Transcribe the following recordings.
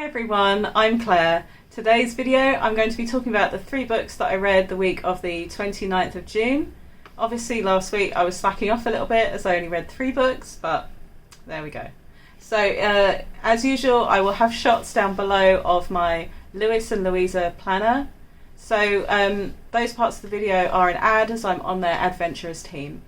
everyone, I'm Claire. Today's video I'm going to be talking about the 3 books that I read the week of the 29th of June. Obviously last week I was slacking off a little bit as I only read 3 books, but there we go. So as usual I will have shots down below of my Lewis and Louisa planner. So those parts of the video are an ad as I'm on their adventurers team.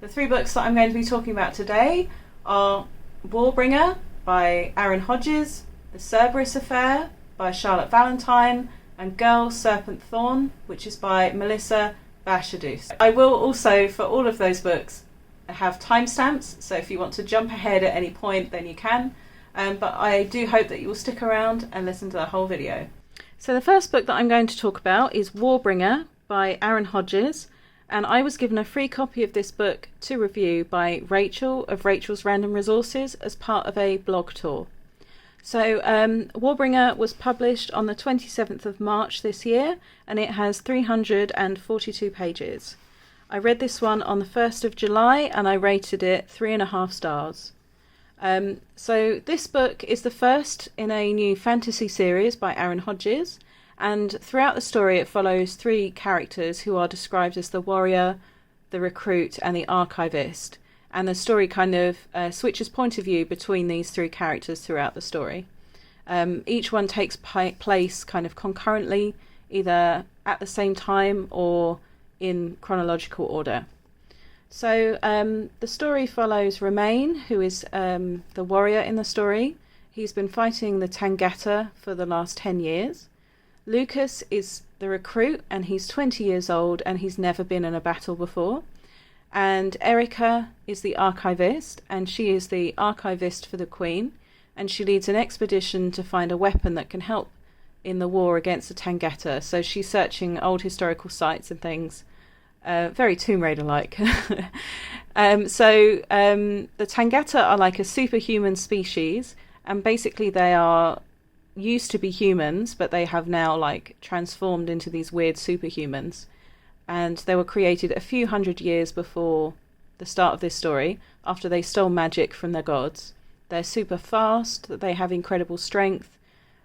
The 3 books that I'm going to be talking about today are Warbringer by Hodges, The Cerberus Affair by Charlotte Valentine, and Girl, Serpent, Thorn, which is by Melissa Bashardoust. I will also, for all of those books, have timestamps, so if you want to jump ahead at any point then you can, but I do hope that you will stick around and listen to the whole video. So the first book that I'm going to talk about is Warbringer by Hodges, and I was given a free copy of this book to review by Rachel of Rachel's Random Resources as part of a blog tour. So Warbringer was published on the 27th of March this year, and it has 342 pages. I read this one on the 1st of July and I rated it 3.5 stars. So this book is the first in a new fantasy series by Hodges, and throughout the story it follows 3 characters who are described as the warrior, the recruit and the archivist. And the story kind of switches point of view between these 3 characters throughout the story. Each one takes place kind of concurrently, either at the same time or in chronological order. So the story follows Romain, who is the warrior in the story. He's been fighting the Tangata for the last 10 years. Lucas is the recruit, and he's 20 years old and he's never been in a battle before. And Erica is the archivist, and she is the archivist for the Queen, and she leads an expedition to find a weapon that can help in the war against the Tangata. So she's searching old historical sites and things, very Tomb Raider-like. The Tangata are like a superhuman species, and basically they are used to be humans, but they have now like transformed into these weird superhumans. And they were created a few hundred years before the start of this story, after they stole magic from their gods. They're super fast, they have incredible strength,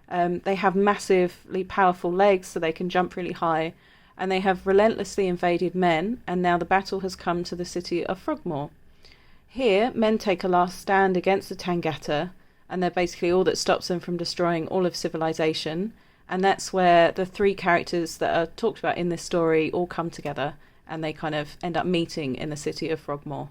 they have massively powerful legs so they can jump really high, and they have relentlessly invaded men, and now the battle has come to the city of Frogmore. Here, men take a last stand against the Tangata, and they're basically all that stops them from destroying all of civilization. And that's where the 3 characters that are talked about in this story all come together, and they kind of end up meeting in the city of Frogmore.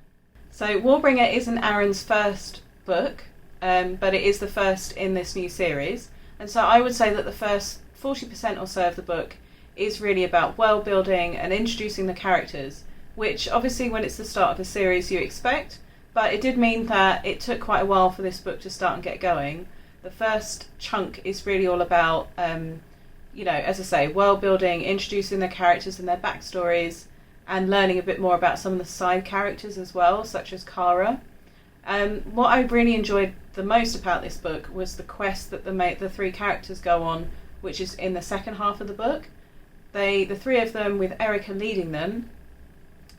So Warbringer isn't Aaron's first book, but it is the first in this new series. And so I would say that the first 40% or so of the book is really about world building and introducing the characters, which obviously when it's the start of a series you expect, but it did mean that it took quite a while for this book to start and get going. The first chunk is really all about, as I say, world building, introducing the characters and their backstories, and learning a bit more about some of the side characters as well, such as Kara. What I really enjoyed the most about this book was the quest that the 3 characters go on, which is in the second half of the book. The 3 of them, with Erica leading them,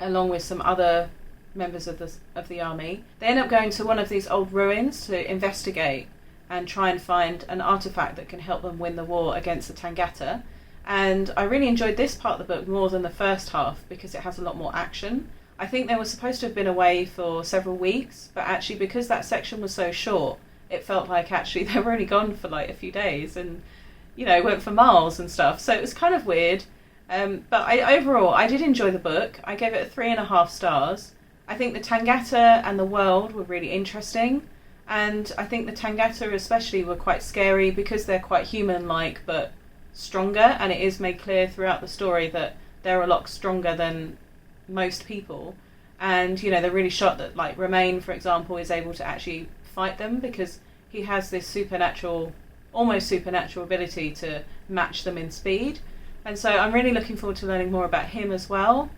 along with some other members of the army, they end up going to one of these old ruins to investigate and try and find an artifact that can help them win the war against the Tangata. And I really enjoyed this part of the book more than the first half because it has a lot more action. I think they were supposed to have been away for several weeks, but actually because that section was so short, it felt like actually they were only gone for like a few days and, went for miles and stuff. So it was kind of weird. But overall, I did enjoy the book. I gave it 3.5 stars. I think the Tangata and the world were really interesting. And I think the Tangata especially were quite scary because they're quite human-like but stronger, and it is made clear throughout the story that they're a lot stronger than most people. And, they're really shocked that, like, Romain, for example, is able to actually fight them because he has this almost supernatural ability to match them in speed. And so I'm really looking forward to learning more about him as well,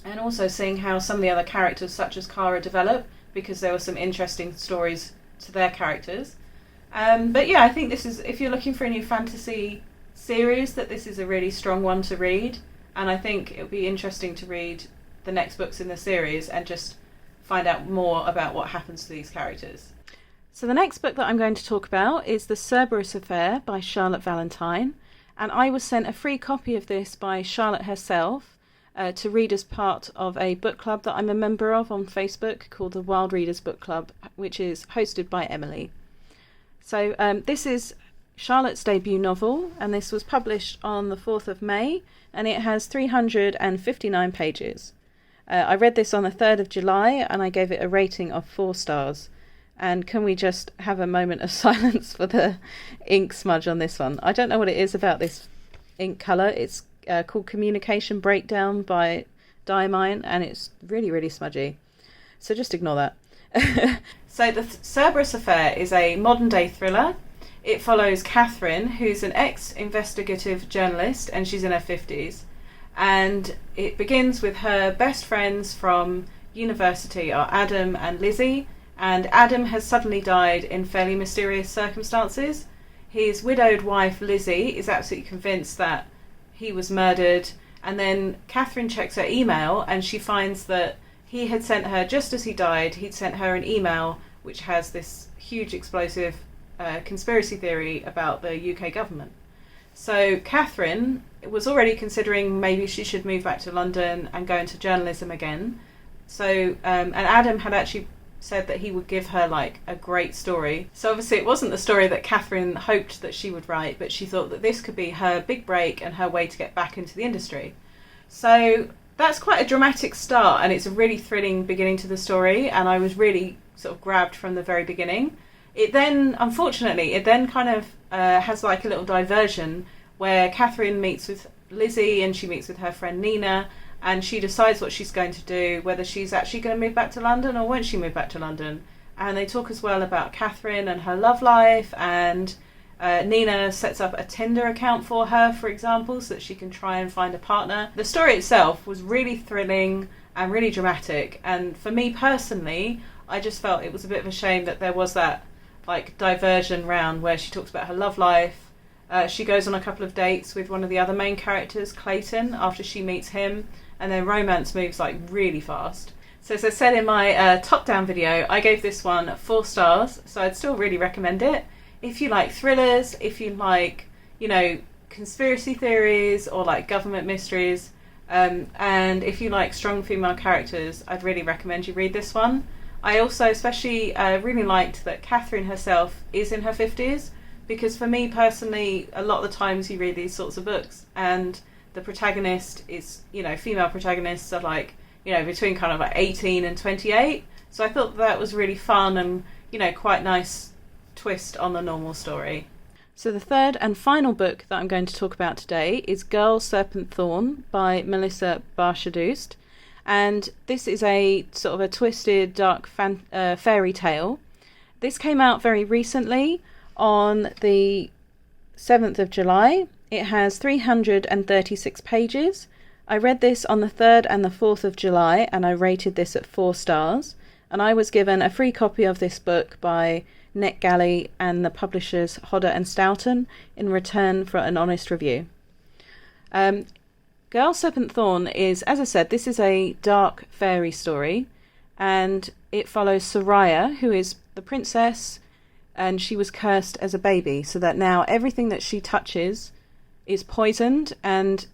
and also seeing how some of the other characters, such as Kara, develop, because there were some interesting stories to their characters. But yeah, I think this is, if you're looking for a new fantasy series, that this is a really strong one to read, and I think it'll be interesting to read the next books in the series and just find out more about what happens to these characters. So the next book that I'm going to talk about is The Cerberus Affair by Charlotte Valentine, and I was sent a free copy of this by Charlotte herself to read as part of a book club that I'm a member of on Facebook called the Wild Readers Book Club, which is hosted by Emily. So this is Charlotte's debut novel, and this was published on the 4th of May, and it has 359 pages. I read this on the 3rd of July, and I gave it a rating of 4 stars. And can we just have a moment of silence for the ink smudge on this one? I don't know what it is about this ink colour. It's called Communication Breakdown by Diamine, and it's really, really smudgy. So just ignore that. So the Cerberus Affair is a modern-day thriller. It follows Catherine, who's an ex-investigative journalist, and she's in her 50s. And it begins with her best friends from university are Adam and Lizzie. And Adam has suddenly died in fairly mysterious circumstances. His widowed wife, Lizzie, is absolutely convinced that he was murdered. And then Catherine checks her email and she finds that he had sent her, just as he died, he'd sent her an email which has this huge explosive conspiracy theory about the UK government. So Catherine was already considering maybe she should move back to London and go into journalism again. So, and Adam had actually said that he would give her like a great story. So obviously it wasn't the story that Catherine hoped that she would write, but she thought that this could be her big break and her way to get back into the industry. So that's quite a dramatic start, and it's a really thrilling beginning to the story, and I was really sort of grabbed from the very beginning. It then, unfortunately, kind of has like a little diversion where Catherine meets with Lizzie and she meets with her friend Nina, and she decides what she's going to do, whether she's actually going to move back to London or won't she move back to London. And they talk as well about Catherine and her love life, and Nina sets up a Tinder account for her, for example, so that she can try and find a partner. The story itself was really thrilling and really dramatic, and for me personally, I just felt it was a bit of a shame that there was that like diversion round where she talks about her love life. She goes on a couple of dates with one of the other main characters, Clayton, after she meets him, and their romance moves like really fast. So as I said in my top-down video, I gave this one 4 stars, so I'd still really recommend it. If you like thrillers, if you like, you know, conspiracy theories or like government mysteries, and if you like strong female characters, I'd really recommend you read this one. I also especially really liked that Catherine herself is in her 50s, because for me personally, a lot of the times you read these sorts of books and the protagonist is, you know, female protagonists are like, you know, between kind of like 18 and 28. So I thought that was really fun and, you know, quite nice twist on the normal story. So the third and final book that I'm going to talk about today is Girl, Serpent, Thorn by Melissa Bashardoust. And this is a sort of a twisted, dark fairy tale. This came out very recently on the 7th of July. It has 336 pages. I read this on the 3rd and the 4th of July, and I rated this at 4 stars. And I was given a free copy of this book by NetGalley and the publishers Hodder and Stoughton in return for an honest review. Girl, Serpent, Thorn is, as I said, this is a dark fairy story, and it follows Soraya, who is the princess, and she was cursed as a baby, so that now everything that she touches is poisoned, and,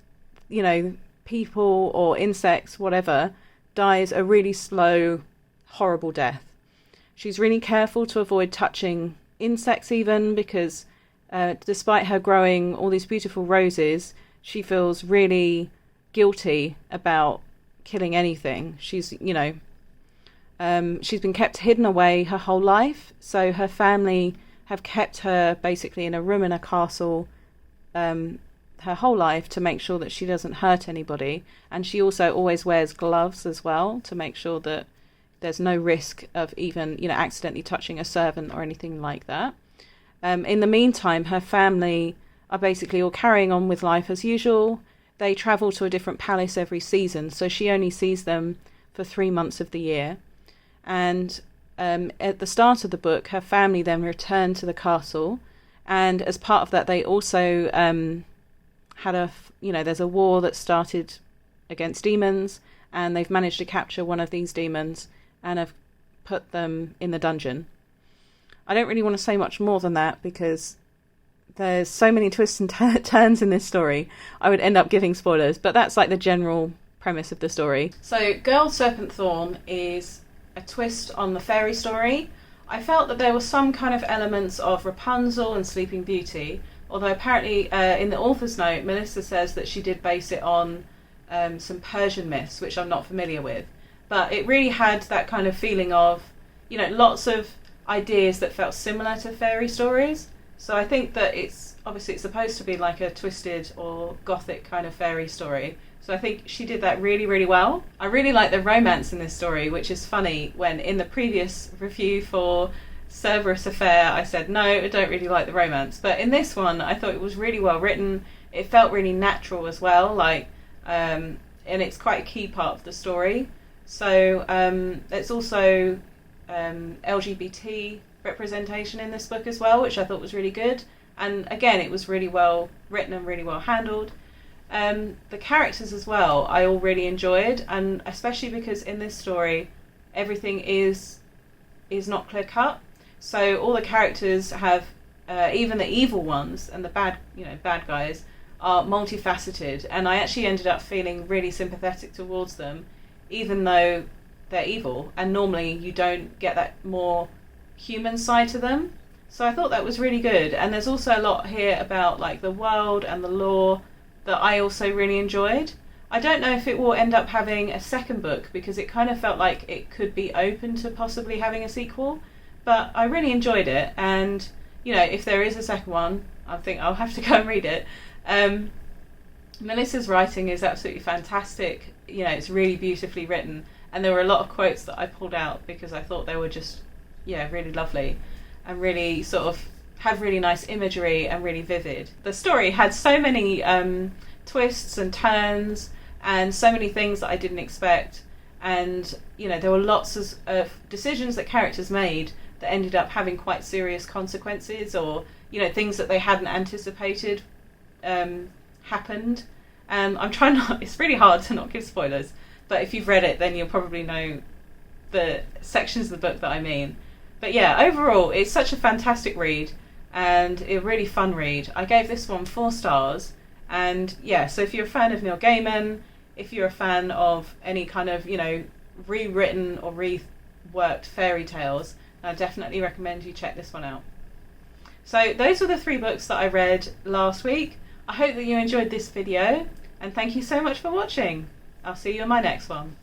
you know, people or insects, whatever, dies a really slow, horrible death. She's really careful to avoid touching insects even, because despite her growing all these beautiful roses, she feels really guilty about killing anything. She's, you know, she's been kept hidden away her whole life, so her family have kept her basically in a room in a castle her whole life to make sure that she doesn't hurt anybody. And she also always wears gloves as well to make sure that there's no risk of even, you know, accidentally touching a servant or anything like that. In the meantime, her family are basically all carrying on with life as usual. They travel to a different palace every season, so she only sees them for 3 months of the year. And at the start of the book, her family then return to the castle, and as part of that, they also had there's a war that started against demons, and they've managed to capture one of these demons and have put them in the dungeon. I don't really want to say much more than that because there's so many twists and turns in this story. I would end up giving spoilers, but that's like the general premise of the story. So Girl Serpent Thorn is a twist on the fairy story. I felt that there were some kind of elements of Rapunzel and Sleeping Beauty, although apparently in the author's note, Melissa says that she did base it on some Persian myths, which I'm not familiar with. But it really had that kind of feeling of, you know, lots of ideas that felt similar to fairy stories. So I think that it's supposed to be like a twisted or gothic kind of fairy story. So I think she did that really, really well. I really like the romance in this story, which is funny when in the previous review for Cerberus Affair I said no, I don't really like the romance. But in this one I thought it was really well written. It felt really natural as well, like and it's quite a key part of the story. So it's also LGBT representation in this book as well, which I thought was really good. And again, it was really well written and really well handled. The characters as well I all really enjoyed, and especially because in this story everything is not clear cut. So all the characters have even the evil ones and the bad guys are multifaceted, and I actually ended up feeling really sympathetic towards them even though they're evil, and normally you don't get that more human side to them. So I thought that was really good. And there's also a lot here about like the world and the lore that I also really enjoyed. I don't know if it will end up having a second book because it kind of felt like it could be open to possibly having a sequel, but I really enjoyed it. And you know, if there is a second one, I think I'll have to go and read it. Melissa's writing is absolutely fantastic. You know, it's really beautifully written, and there were a lot of quotes that I pulled out because I thought they were just really lovely and really sort of have really nice imagery and really vivid. The story had so many twists and turns and so many things that I didn't expect, and you know, there were lots of decisions that characters made that ended up having quite serious consequences, or you know, things that they hadn't anticipated happened. I'm trying not, it's really hard to not give spoilers, but if you've read it then you'll probably know the sections of the book that I mean. But yeah, overall it's such a fantastic read and a really fun read. I gave this one 4 stars, and yeah, so if you're a fan of Neil Gaiman, if you're a fan of any kind of, you know, rewritten or reworked fairy tales, I definitely recommend you check this one out. So those were the 3 books that I read last week. I hope that you enjoyed this video, and thank you so much for watching. I'll see you in my next one.